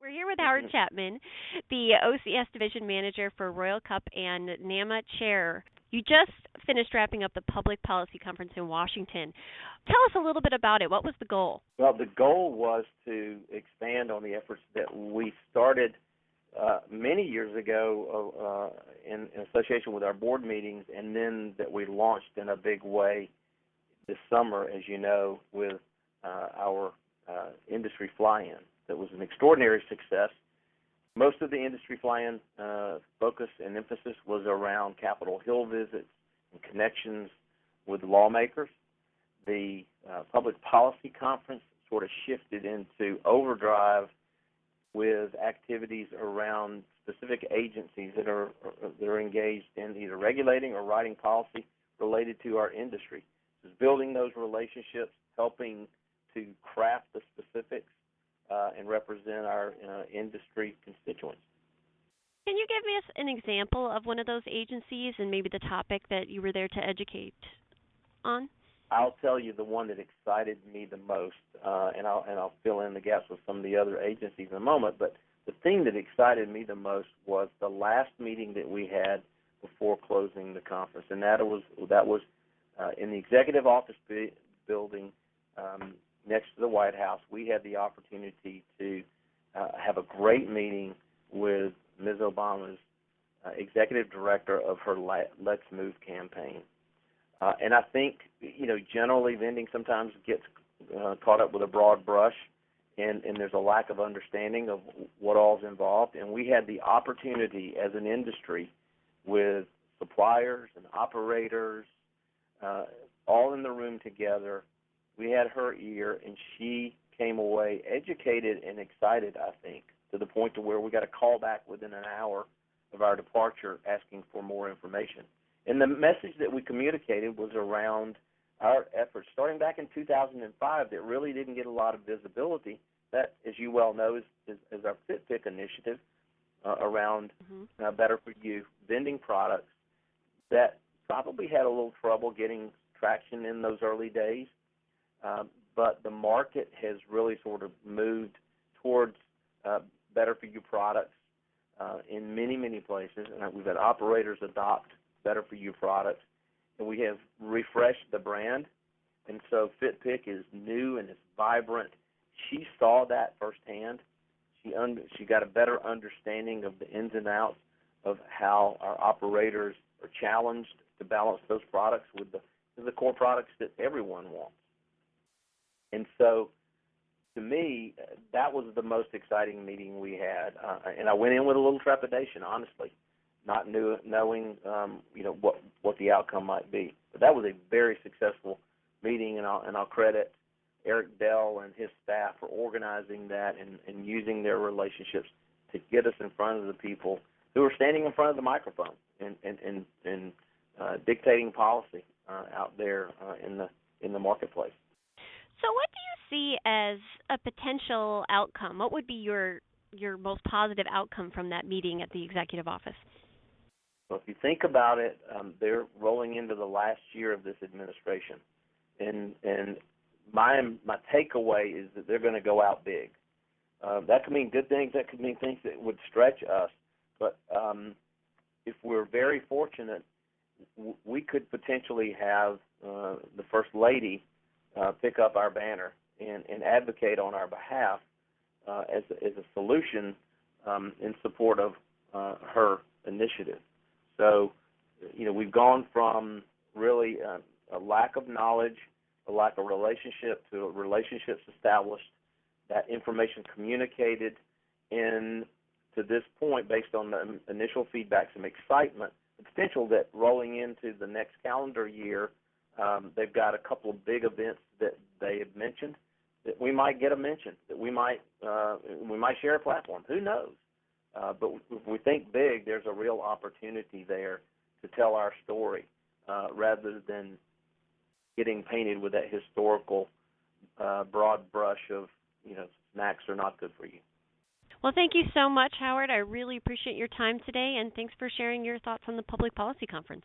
We're here with Howard Chapman, the OCS Division Manager for Royal Cup and NAMA Chair. You just finished wrapping up the Public Policy Conference in Washington. Tell us a little bit about it. What was the goal? Well, the goal was to expand on the efforts that we started many years ago in association with our board meetings, and then that we launched in a big way this summer, as you know, with our industry fly-in. That was an extraordinary success. Most of the industry fly-in focus and emphasis was around Capitol Hill visits and connections with lawmakers. The Public Policy Conference sort of shifted into overdrive with activities around specific agencies that are engaged in either regulating or writing policy related to our industry. It's building those relationships, helping to craft the specifics and represent our industry constituents. Can you give me an example of one of those agencies and maybe the topic that you were there to educate on? I'll tell you the one that excited me the most, and I'll fill in the gaps with some of the other agencies in a moment. But the thing that excited me the most was the last meeting that we had before closing the conference, and that was in the executive office building next to the White House. We had the opportunity to have a great meeting with Ms. Obama's executive director of her Let's Move campaign. And I think, generally vending sometimes gets caught up with a broad brush, and there's a lack of understanding of what all's involved. And we had the opportunity as an industry with suppliers and operators all in the room together. We had her ear, and she came away educated and excited, I think, to the point to where we got a call back within an hour of our departure asking for more information. And the message that we communicated was around our efforts starting back in 2005 that really didn't get a lot of visibility. That, as you well know, is our FitPick initiative around Better For You vending products that probably had a little trouble getting traction in those early days. But the market has really sort of moved towards Better For You products in many, many places. And we've had operators adopt Better For You products, and we have refreshed the brand. And so FitPick is new and it's vibrant. She saw that firsthand. She got a better understanding of the ins and outs of how our operators are challenged to balance those products with the core products that everyone wants. And so, to me, that was the most exciting meeting we had, and I went in with a little trepidation, honestly, not knowing, what the outcome might be. But that was a very successful meeting, and I'll credit Eric Dell and his staff for organizing that and using their relationships to get us in front of the people who are standing in front of the microphone and dictating policy out there in the marketplace. So what do you see as a potential outcome? What would be your most positive outcome from that meeting at the executive office? Well, if you think about it, they're rolling into the last year of this administration. And my takeaway is that they're going to go out big. That could mean good things. That could mean things that would stretch us. But if we're very fortunate, we could potentially have the First Lady pick up our banner and advocate on our behalf as a solution in support of her initiative. So, we've gone from really a lack of knowledge, a lack of relationship, to relationships established, that information communicated, and to this point, based on the initial feedback, some excitement, the potential that rolling into the next calendar year, they've got a couple of big events that they have mentioned that we might get a mention, that we might share a platform. Who knows? But if we think big, there's a real opportunity there to tell our story rather than getting painted with that historical broad brush of, snacks are not good for you. Well, thank you so much, Howard. I really appreciate your time today, and thanks for sharing your thoughts on the Public Policy Conference.